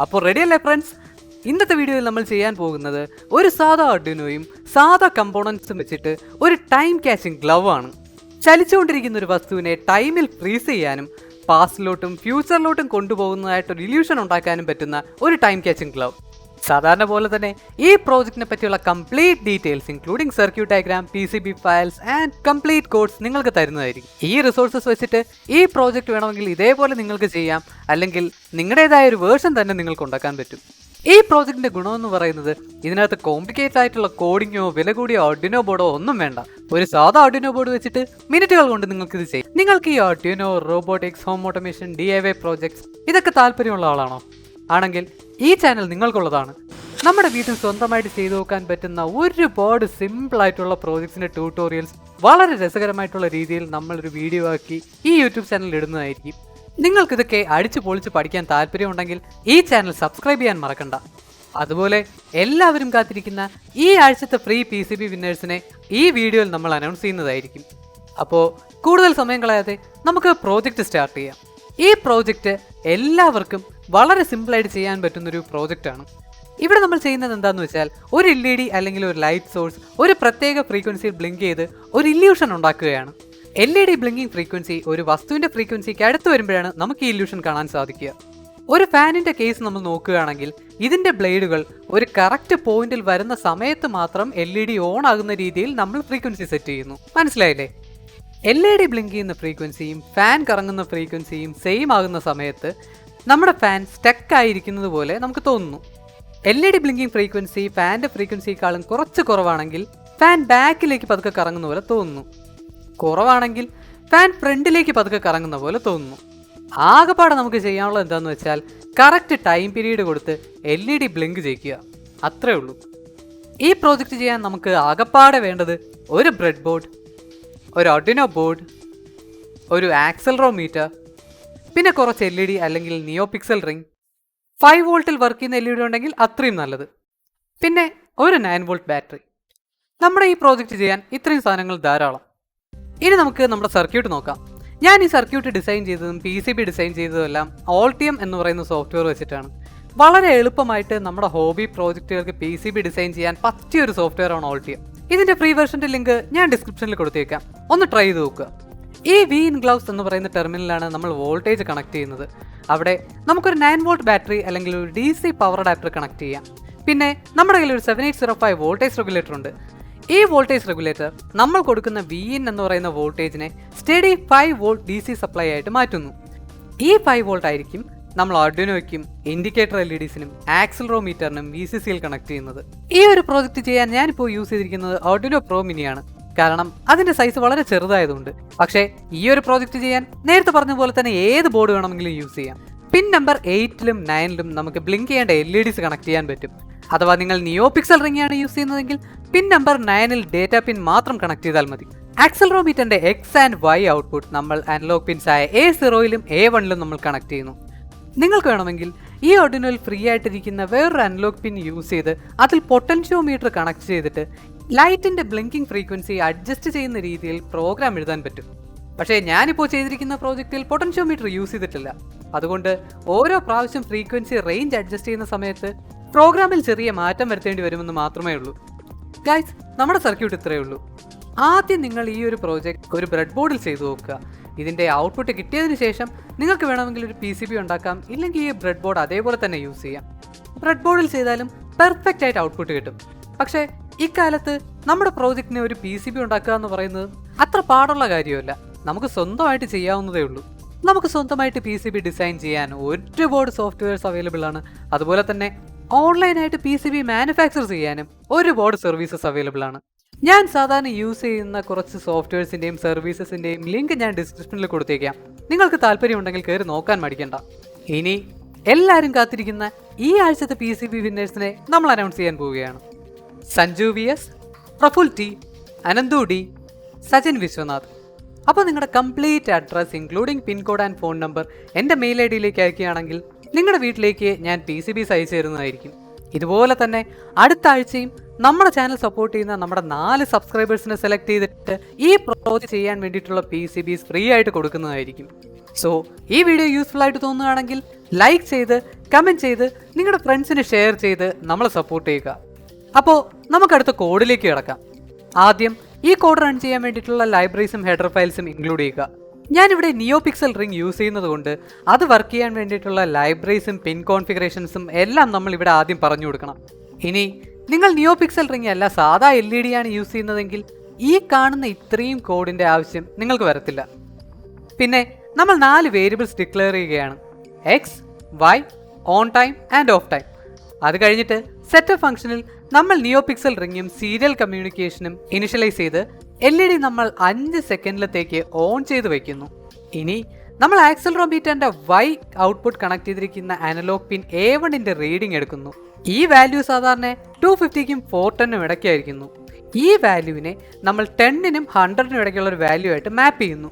അപ്പോൾ റെഡിയല്ലേ ഫ്രണ്ട്സ്? ഇന്നത്തെ വീഡിയോയിൽ നമ്മൾ ചെയ്യാൻ പോകുന്നത് ഒരു സാധാ ആർഡിനോയും സാധാ കമ്പോണൻസും വെച്ചിട്ട് ഒരു ടൈം ക്യാച്ചിങ് ഗ്ലൗ ആണ്. ചലിച്ചുകൊണ്ടിരിക്കുന്ന ഒരു വസ്തുവിനെ ടൈമിൽ ഫ്രീസ് ചെയ്യാനും പാസ്റ്റിലോട്ടും ഫ്യൂച്ചറിലോട്ടും കൊണ്ടുപോകുന്നതായിട്ടൊരു ഇല്യൂഷൻ ഉണ്ടാക്കാനും പറ്റുന്ന ഒരു ടൈം ക്യാച്ചിങ് ഗ്ലൗ. സാധാരണ പോലെ തന്നെ ഈ പ്രോജക്റ്റിനെ പറ്റിയുള്ള complete details including circuit diagram, PCB files and complete codes നിങ്ങൾക്ക് തരുന്നതായിരിക്കും. ഈ റിസോഴ്സസ് വെച്ചിട്ട് ഈ പ്രോജക്റ്റ് വേണമെങ്കിൽ ഇതേപോലെ നിങ്ങൾക്ക് ചെയ്യാം, അല്ലെങ്കിൽ നിങ്ങളുടേതായ ഒരു വേർഷൻ തന്നെ നിങ്ങൾക്ക് ഉണ്ടാക്കാൻ പറ്റും. ഈ പ്രോജക്റ്റിന്റെ ഗുണമെന്ന് പറയുന്നത് ഇതിനകത്ത് കോംപ്ലിക്കേറ്റഡ് ആയിട്ടുള്ള കോഡിങ്ങോ വില കൂടിയ ആർഡിനോ ബോർഡോ ഒന്നും വേണ്ട. ഒരു സാധാ ആർഡിനോ ബോർഡ് വെച്ചിട്ട് മിനിറ്റുകൾ കൊണ്ട് നിങ്ങൾക്ക് ഇത് ചെയ്യാം. നിങ്ങൾക്ക് ഈ Arduino, robotics, home automation, DIY projects ഇതൊക്കെ താല്പര്യമുള്ള ആളാണോ? ആണെങ്കിൽ ഈ ചാനൽ നിങ്ങൾക്കുള്ളതാണ്. നമ്മുടെ വീട്ടിൽ സ്വന്തമായിട്ട് ചെയ്തു നോക്കാൻ പറ്റുന്ന ഒരുപാട് സിമ്പിൾ ആയിട്ടുള്ള പ്രോജക്ട്സിന്റെ ട്യൂട്ടോറിയൽസ് വളരെ രസകരമായിട്ടുള്ള രീതിയിൽ നമ്മളൊരു വീഡിയോ ആക്കി ഈ യൂട്യൂബ് ചാനലിൽ ഇടുന്നതായിരിക്കും. നിങ്ങൾക്കിതൊക്കെ അടിച്ചു പൊളിച്ച് പഠിക്കാൻ താല്പര്യമുണ്ടെങ്കിൽ ഈ ചാനൽ സബ്സ്ക്രൈബ് ചെയ്യാൻ മറക്കണ്ട. അതുപോലെ എല്ലാവരും കാത്തിരിക്കുന്ന ഈ ആഴ്ചത്തെ ഫ്രീ PCB വിന്നേഴ്സിനെ ഈ വീഡിയോയിൽ നമ്മൾ അനൗൺസ് ചെയ്യുന്നതായിരിക്കും. അപ്പോൾ കൂടുതൽ സമയം കളയാതെ നമുക്ക് പ്രോജക്റ്റ് സ്റ്റാർട്ട് ചെയ്യാം. ഈ പ്രോജക്റ്റ് എല്ലാവർക്കും വളരെ സിമ്പിളായിട്ട് ചെയ്യാൻ പറ്റുന്നൊരു പ്രോജക്റ്റാണ്. ഇവിടെ നമ്മൾ ചെയ്യുന്നത് എന്താണെന്ന് വെച്ചാൽ ഒരു LED അല്ലെങ്കിൽ ഒരു ലൈറ്റ് സോഴ്സ് ഒരു പ്രത്യേക ഫ്രീക്വൻസിയിൽ ബ്ലിങ്ക് ചെയ്ത് ഒരു ഇല്യൂഷൻ ഉണ്ടാക്കുകയാണ്. LED ബ്ലിങ്കിങ് ഫ്രീക്വൻസി ഒരു വസ്തുവിൻ്റെ ഫ്രീക്വൻസിക്ക് അടുത്ത് വരുമ്പോഴാണ് നമുക്ക് ഈ ഇല്യൂഷൻ കാണാൻ സാധിക്കുക. ഒരു ഫാനിൻ്റെ കേസ് നമ്മൾ നോക്കുകയാണെങ്കിൽ ഇതിൻ്റെ ബ്ലേഡുകൾ ഒരു കറക്റ്റ് പോയിന്റിൽ വരുന്ന സമയത്ത് മാത്രം LED ഓൺ ആകുന്ന രീതിയിൽ നമ്മൾ ഫ്രീക്വൻസി സെറ്റ് ചെയ്യുന്നു. മനസ്സിലായില്ലേ? LED ബ്ലിങ്ക് ചെയ്യുന്ന ഫ്രീക്വൻസിയും ഫാൻ കറങ്ങുന്ന ഫ്രീക്വൻസിയും സെയിം ആകുന്ന സമയത്ത് നമ്മുടെ ഫാൻ സ്റ്റക്ക് ആയിരിക്കുന്നത് പോലെ നമുക്ക് തോന്നുന്നു. LED ബ്ലിങ്കിങ് ഫ്രീക്വൻസി ഫാൻ്റെ ഫ്രീക്വൻസിയേക്കാളും കുറച്ച് കുറവാണെങ്കിൽ ഫാൻ ബാക്കിലേക്ക് പതുക്കെ കറങ്ങുന്ന പോലെ തോന്നുന്നു. കുറവാണെങ്കിൽ ഫാൻ ഫ്രണ്ടിലേക്ക് പതുക്കെ കറങ്ങുന്ന പോലെ തോന്നുന്നു. ആകെപ്പാടെ നമുക്ക് ചെയ്യാനുള്ളത് എന്താണെന്ന് വെച്ചാൽ കറക്റ്റ് ടൈം പീരീഡ് കൊടുത്ത് LED ബ്ലിങ്ക് ചെയ്യിക്കുക. അത്രേ ഉള്ളൂ. ഈ പ്രോജക്റ്റ് ചെയ്യാൻ നമുക്ക് ആകെപ്പാടെ വേണ്ടത് ഒരു ബ്രെഡ് ബോർഡ്, ഒരു ആർഡിനോ ബോർഡ്, ഒരു ആക്സലറോമീറ്റർ, പിന്നെ കുറച്ച് LED അല്ലെങ്കിൽ നിയോ പിക്സൽ റിംഗ്, 5 വോൾട്ടിൽ വർക്ക് ചെയ്യുന്ന LED ഉണ്ടെങ്കിൽ അത്രയും നല്ലത്, പിന്നെ ഒരു 9 വോൾട്ട് ബാറ്ററി. നമ്മുടെ ഈ പ്രോജക്റ്റ് ചെയ്യാൻ ഇത്രയും സാധനങ്ങൾ ധാരാളം. ഇനി നമുക്ക് നമ്മുടെ സർക്യൂട്ട് നോക്കാം. ഞാൻ ഈ സർക്യൂട്ട് ഡിസൈൻ ചെയ്തതും PCB ഡിസൈൻ ചെയ്തതും എല്ലാം Altium എന്ന് പറയുന്ന സോഫ്റ്റ്വെയർ വെച്ചിട്ടാണ്. വളരെ എളുപ്പമായിട്ട് നമ്മുടെ ഹോബി പ്രോജക്റ്റുകൾക്ക് PCB ഡിസൈൻ ചെയ്യാൻ പറ്റിയൊരു സോഫ്റ്റ്വെയർ ആണ് Altium. ഇതിൻ്റെ ഫ്രീ വെർഷൻ്റെ ലിങ്ക് ഞാൻ ഡിസ്ക്രിപ്ഷനിൽ കൊടുത്തേക്കാം, ഒന്ന് ട്രൈ ചെയ്ത് നോക്കുക. ഈ V-in ഗ്ലൗസ് എന്ന് പറയുന്ന ടെർമിനലാണ് നമ്മൾ വോൾട്ടേജ് കണക്ട് ചെയ്യുന്നത്. അവിടെ നമുക്കൊരു 9 വോൾട്ട് ബാറ്ററി അല്ലെങ്കിൽ ഒരു DC പവർ അഡാപ്റ്റർ കണക്ട് ചെയ്യാം. പിന്നെ നമ്മുടെ കയ്യിൽ ഒരു 7805 വോൾട്ടേജ് റെഗുലേറ്റർ ഉണ്ട്. ഈ വോൾട്ടേജ് റെഗുലേറ്റർ നമ്മൾ കൊടുക്കുന്ന V-in എന്ന് പറയുന്ന വോൾട്ടേജിനെ സ്റ്റഡി 5 വോൾട്ട് DC സപ്ലൈ ആയിട്ട് മാറ്റുന്നു. ഈ 5 വോൾട്ട് ആയിരിക്കും നമ്മൾ ആർഡിനോയ്ക്കും ഇൻഡിക്കേറ്റർ LEDസിനും ആക്സിലറോമീറ്ററിനും VCCയിൽ കണക്ട് ചെയ്യുന്നത്. ഈ ഒരു പ്രോജക്റ്റ് ചെയ്യാൻ ഞാനിപ്പോൾ യൂസ് ചെയ്തിരിക്കുന്നത് ആർഡിനോ പ്രോ മിനിയാണ്. കാരണം അതിൻ്റെ സൈസ് വളരെ ചെറുതായതുകൊണ്ട്. പക്ഷേ ഈ ഒരു പ്രോജക്റ്റ് ചെയ്യാൻ നേരത്തെ പറഞ്ഞ പോലെ തന്നെ ഏത് ബോർഡ് വേണമെങ്കിലും യൂസ് ചെയ്യാം. പിൻ നമ്പർ 8ലും 9ലും നമുക്ക് ബ്ലിങ്ക് ചെയ്യേണ്ട LEDs കണക്ട് ചെയ്യാൻ പറ്റും. അഥവാ നിങ്ങൾ നിയോ പിക്സൽ റിംഗ് ആണ് യൂസ് ചെയ്യുന്നതെങ്കിൽ പിൻ നമ്പർ 9ൽ ഡേറ്റ പിൻ മാത്രം കണക്ട് ചെയ്താൽ മതി. ആക്സലറോമീറ്ററിന്റെ X ആൻഡ് Y ഔട്ട്പുട്ട് നമ്മൾ അനലോഗ് പിൻസ് ആയ A0ലും A1ലും നമ്മൾ കണക്ട് ചെയ്യുന്നു. നിങ്ങൾക്ക് വേണമെങ്കിൽ ഈ ആർഡിനോയിൽ ഫ്രീ ആയിട്ടിരിക്കുന്ന വേറൊരു അനലോഗ് പിൻ യൂസ് ചെയ്ത് അതിൽ പൊട്ടൻഷ്യോമീറ്റർ കണക്ട് ചെയ്തിട്ട് ലൈറ്റിൻ്റെ ബ്ലിങ്കിങ് ഫ്രീക്വൻസി അഡ്ജസ്റ്റ് ചെയ്യുന്ന രീതിയിൽ പ്രോഗ്രാം എഴുതാൻ പറ്റും. പക്ഷേ ഞാനിപ്പോൾ ചെയ്തിരിക്കുന്ന പ്രോജക്റ്റിൽ പൊട്ടൻഷ്യോമീറ്റർ യൂസ് ചെയ്തിട്ടില്ല. അതുകൊണ്ട് ഓരോ പ്രാവശ്യം ഫ്രീക്വൻസി റേഞ്ച് അഡ്ജസ്റ്റ് ചെയ്യുന്ന സമയത്ത് പ്രോഗ്രാമിൽ ചെറിയ മാറ്റം വരുത്തേണ്ടി വരുമെന്ന് മാത്രമേ ഉള്ളൂ. ഗൈസ്, നമ്മുടെ സർക്യൂട്ട് ഇത്രയേ ഉള്ളൂ. ആദ്യം നിങ്ങൾ ഈ ഒരു പ്രോജക്റ്റ് ഒരു ബ്രെഡ് ബോർഡിൽ ചെയ്തു നോക്കുക. ഇതിൻ്റെ ഔട്ട്പുട്ട് കിട്ടിയതിന് ശേഷം നിങ്ങൾക്ക് വേണമെങ്കിൽ ഒരു PCB ഉണ്ടാക്കാം, ഇല്ലെങ്കിൽ ഈ ബ്രെഡ് ബോർഡ് അതേപോലെ തന്നെ യൂസ് ചെയ്യാം. ബ്രെഡ് ബോർഡിൽ ചെയ്താലും പെർഫെക്റ്റ് ആയിട്ട് ഔട്ട്പുട്ട് കിട്ടും. പക്ഷേ ഇക്കാലത്ത് നമ്മുടെ പ്രോജക്റ്റിന് ഒരു PCB ഉണ്ടാക്കുക എന്ന് പറയുന്നത് അത്ര പാടുള്ള കാര്യമല്ല. നമുക്ക് സ്വന്തമായിട്ട് ചെയ്യാവുന്നതേ ഉള്ളൂ. നമുക്ക് സ്വന്തമായിട്ട് PCB ഡിസൈൻ ചെയ്യാൻ ഒരുപാട് സോഫ്റ്റ്വെയർസ് അവൈലബിൾ ആണ്. അതുപോലെ തന്നെ ഓൺലൈനായിട്ട് PCB മാനുഫാക്ചർ ചെയ്യാനും ഒരുപാട് സർവീസസ് അവൈലബിൾ ആണ്. ഞാൻ സാധാരണ യൂസ് ചെയ്യുന്ന കുറച്ച് സോഫ്റ്റ്വെയർസിൻ്റെയും സർവീസസിൻ്റെയും ലിങ്ക് ഞാൻ ഡിസ്ക്രിപ്ഷനിൽ കൊടുത്തേക്കാം. നിങ്ങൾക്ക് താല്പര്യമുണ്ടെങ്കിൽ കയറി നോക്കാൻ മടിക്കണ്ട. ഇനി എല്ലാവരും കാത്തിരിക്കുന്ന ഈ ആഴ്ചത്തെ PCB വിന്നേഴ്സിനെ നമ്മൾ അനൗൺസ് ചെയ്യാൻ പോവുകയാണ്. Sanju VS, Praful T, Ananthu D, Sajin Viswanath. അപ്പോൾ നിങ്ങളുടെ complete address including pincode and phone number എൻ്റെ മെയിൽ ID അയക്കുകയാണെങ്കിൽ നിങ്ങളുടെ വീട്ടിലേക്ക് ഞാൻ PCBs അയച്ചു തരുന്നതായിരിക്കും. ഇതുപോലെ തന്നെ അടുത്ത ആഴ്ചയും നമ്മുടെ ചാനൽ സപ്പോർട്ട് ചെയ്യുന്ന നമ്മുടെ 4 സബ്സ്ക്രൈബേഴ്സിനെ സെലക്ട് ചെയ്തിട്ട് ഈ പ്രോജക്റ്റ് ചെയ്യാൻ വേണ്ടിയിട്ടുള്ള PCBs ഫ്രീ ആയിട്ട് കൊടുക്കുന്നതായിരിക്കും. സോ ഈ വീഡിയോ യൂസ്ഫുൾ ആയിട്ട് തോന്നുകയാണെങ്കിൽ ലൈക്ക് ചെയ്ത് കമൻറ്റ് ചെയ്ത് നിങ്ങളുടെ ഫ്രണ്ട്സിന് ഷെയർ ചെയ്ത് നമ്മളെ സപ്പോർട്ട് ചെയ്യുക. അപ്പോൾ നമുക്കടുത്ത കോഡിലേക്ക് കിടക്കാം. ആദ്യം ഈ കോഡ് റൺ ചെയ്യാൻ വേണ്ടിയിട്ടുള്ള ലൈബ്രറീസും ഹെഡർ ഫയൽസും ഇൻക്ലൂഡ് ചെയ്യുക. ഞാനിവിടെ നിയോ പിക്സൽ റിംഗ് യൂസ് ചെയ്യുന്നത് കൊണ്ട് അത് വർക്ക് ചെയ്യാൻ വേണ്ടിയിട്ടുള്ള ലൈബ്രറീസും പിൻ കോൺഫിഗറേഷൻസും എല്ലാം നമ്മൾ ഇവിടെ ആദ്യം പറഞ്ഞു കൊടുക്കണം. ഇനി നിങ്ങൾ നിയോ പിക്സൽ റിംഗ് അല്ല സാധാ LED ആണ് യൂസ് ചെയ്യുന്നതെങ്കിൽ ഈ കാണുന്ന ഇത്രയും കോഡിൻ്റെ ആവശ്യം നിങ്ങൾക്ക് വരത്തില്ല. പിന്നെ നമ്മൾ 4 വേരിയബിൾസ് ഡിക്ലെയർ ചെയ്യുകയാണ്: x, y, on time and off time. അത് കഴിഞ്ഞിട്ട് സെറ്റപ്പ് ഫംഗ്ഷനിൽ നമ്മൾ നിയോ പിക്സൽ റിംഗും സീരിയൽ കമ്മ്യൂണിക്കേഷനും ഇനിഷ്യലൈസ് ചെയ്ത് LED നമ്മൾ 5 സെക്കൻഡിലത്തേക്ക് ഓൺ ചെയ്ത് വയ്ക്കുന്നു. ഇനി നമ്മൾ ആക്സലറോമീറ്ററിന്റെ Y ഔട്ട്പുട്ട് കണക്ട് ചെയ്തിരിക്കുന്ന അനലോഗ് പിൻ A1ന്റെ റീഡിംഗ് എടുക്കുന്നു. ഈ വാല്യൂ സാധാരണ 250ക്കും 410നും ഇടയ്ക്കായിരിക്കുന്നു. ഈ വാല്യൂവിനെ നമ്മൾ 10നും 100നും ഇടയ്ക്കുള്ള ഒരു വാല്യൂ ആയിട്ട് മാപ്പ് ചെയ്യുന്നു.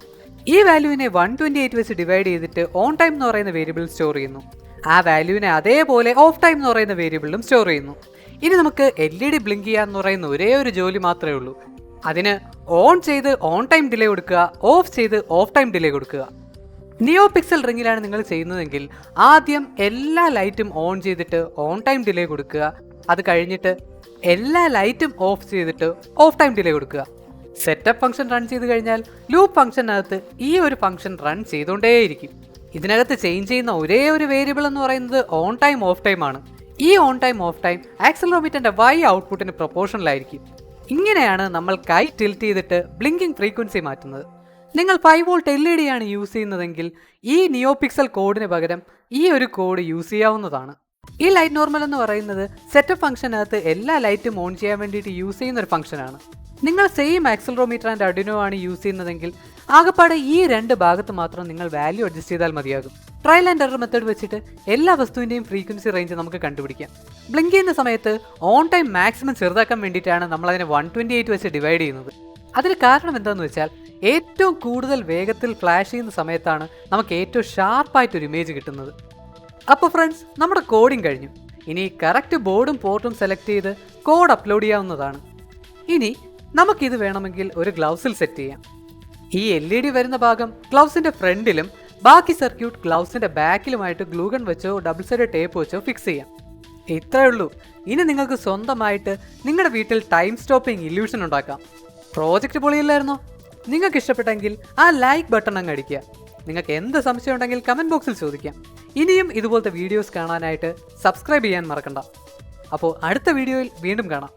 ഈ വാല്യൂവിനെ 128 വെച്ച് ഡിവൈഡ് ചെയ്തിട്ട് ഓൺ ടൈം എന്ന് പറയുന്ന വേരിയബിൾ സ്റ്റോർ ചെയ്യുന്നു. ആ വാല്യൂവിനെ അതേപോലെ ഓഫ് ടൈം എന്ന് പറയുന്ന വേരിയബിളിലും സ്റ്റോർ ചെയ്യുന്നു. ഇനി നമുക്ക് LED ബ്ലിങ്ക് ചെയ്യാന്ന് പറയുന്ന ഒരേ ഒരു ജോലി മാത്രമേ ഉള്ളൂ. അതിന് ഓൺ ചെയ്ത് ഓൺ ടൈം ഡിലേ കൊടുക്കുക, ഓഫ് ചെയ്ത് ഓഫ് ടൈം ഡിലേ കൊടുക്കുക. നിയോ പിക്സൽ റിംഗിലാണ് നിങ്ങൾ ചെയ്യുന്നതെങ്കിൽ ആദ്യം എല്ലാ ലൈറ്റും ഓൺ ചെയ്തിട്ട് ഓൺ ടൈം ഡിലേ കൊടുക്കുക. അത് കഴിഞ്ഞിട്ട് എല്ലാ ലൈറ്റും ഓഫ് ചെയ്തിട്ട് ഓഫ് ടൈം ഡിലേ കൊടുക്കുക. സെറ്റപ്പ് ഫംഗ്ഷൻ റൺ ചെയ്ത് കഴിഞ്ഞാൽ ലൂപ്പ് ഫംഗ്ഷനകത്ത് ഈ ഒരു ഫംഗ്ഷൻ റൺ ചെയ്തുകൊണ്ടേയിരിക്കും. ഇതിനകത്ത് ചേഞ്ച് ചെയ്യുന്ന ഒരേ ഒരു വേരിയബിൾ എന്ന് പറയുന്നത് ഓൺ ടൈം ഓഫ് ടൈം ആണ്. ഈ ഓൺ ടൈം ഓഫ് ടൈം ആക്സലറോമീറ്ററിന്റെ Y ഔട്ട്പുട്ടിന് പ്രൊപ്പോർഷണലായിരിക്കും. ഇങ്ങനെയാണ് നമ്മൾ കൈ ടിൽറ്റ് ചെയ്തിട്ട് ബ്ലിങ്കിങ് ഫ്രീക്വൻസി മാറ്റുന്നത്. നിങ്ങൾ 5 വോൾട്ട് LED ആണ് യൂസ് ചെയ്യുന്നതെങ്കിൽ ഈ നിയോ പിക്സൽ കോഡിന് പകരം ഈ ഒരു കോഡ് യൂസ് ചെയ്യാവുന്നതാണ്. ഈ ലൈറ്റ് നോർമൽ എന്ന് പറയുന്നത് സെറ്റപ്പ് ഫംഗ്ഷനകത്ത് എല്ലാ ലൈറ്റും ഓൺ ചെയ്യാൻ വേണ്ടിയിട്ട് യൂസ് ചെയ്യുന്ന ഒരു ഫംഗ്ഷനാണ്. നിങ്ങൾ സെയിം ആക്സലറോമീറ്റർ ആൻഡ് Arduino ആണ് യൂസ് ചെയ്യുന്നതെങ്കിൽ ആകെപ്പാടെ ഈ 2 ഭാഗത്ത് മാത്രം നിങ്ങൾ വാല്യൂ അഡ്ജസ്റ്റ് ചെയ്താൽ മതിയാകും. ട്രയൽ ആൻഡ് എറർ മെത്തേഡ് വെച്ചിട്ട് എല്ലാ വസ്തുവിൻ്റെയും ഫ്രീക്വൻസി റേഞ്ച് നമുക്ക് കണ്ടുപിടിക്കാം. ബ്ലിങ്ക് ചെയ്യുന്ന സമയത്ത് ഓൺ ടൈം മാക്സിമം ചെറുതാക്കാൻ വേണ്ടിയിട്ടാണ് നമ്മളതിനെ 128 വെച്ച് ഡിവൈഡ് ചെയ്യുന്നത്. അതിന് കാരണം എന്താണെന്ന് വെച്ചാൽ ഏറ്റവും കൂടുതൽ വേഗത്തിൽ ഫ്ലാഷ് ചെയ്യുന്ന സമയത്താണ് നമുക്ക് ഏറ്റവും ഷാർപ്പായിട്ടൊരു ഇമേജ് കിട്ടുന്നത്. അപ്പോൾ ഫ്രണ്ട്സ്, നമ്മുടെ കോഡിങ് കഴിഞ്ഞു. ഇനി കറക്റ്റ് ബോർഡും പോർട്ടും സെലക്ട് ചെയ്ത് കോഡ് അപ്ലോഡ് ചെയ്യാവുന്നതാണ്. ഇനി നമുക്കിത് വേണമെങ്കിൽ ഒരു ഗ്ലൗസിൽ സെറ്റ് ചെയ്യാം. ഈ LED വരുന്ന ഭാഗം ഗ്ലൗസിൻ്റെ ഫ്രണ്ടിലും ബാക്കി സർക്യൂട്ട് ഗ്ലൗസിൻ്റെ ബാക്കിലുമായിട്ട് ഗ്ലൂഗൺ വെച്ചോ ഡബിൾ സൈഡ് ടേപ്പ് വെച്ചോ ഫിക്സ് ചെയ്യാം. ഇത്രയേ ഉള്ളൂ. ഇനി നിങ്ങൾക്ക് സ്വന്തമായിട്ട് നിങ്ങളുടെ വീട്ടിൽ ടൈം സ്റ്റോപ്പിംഗ് ഇല്യൂഷൻ ഉണ്ടാക്കാം. പ്രോജക്റ്റ് പൊളിയില്ലായിരുന്നോ? നിങ്ങൾക്ക് ഇഷ്ടപ്പെട്ടെങ്കിൽ ആ ലൈക്ക് ബട്ടൺ അങ്ങ് അടിക്കുക. നിങ്ങൾക്ക് എന്ത് സംശയം ഉണ്ടെങ്കിൽ കമൻറ്റ് ബോക്സിൽ ചോദിക്കാം. ഇനിയും ഇതുപോലത്തെ വീഡിയോസ് കാണാനായിട്ട് സബ്സ്ക്രൈബ് ചെയ്യാൻ മറക്കണ്ട. അപ്പോൾ അടുത്ത വീഡിയോയിൽ വീണ്ടും കാണാം.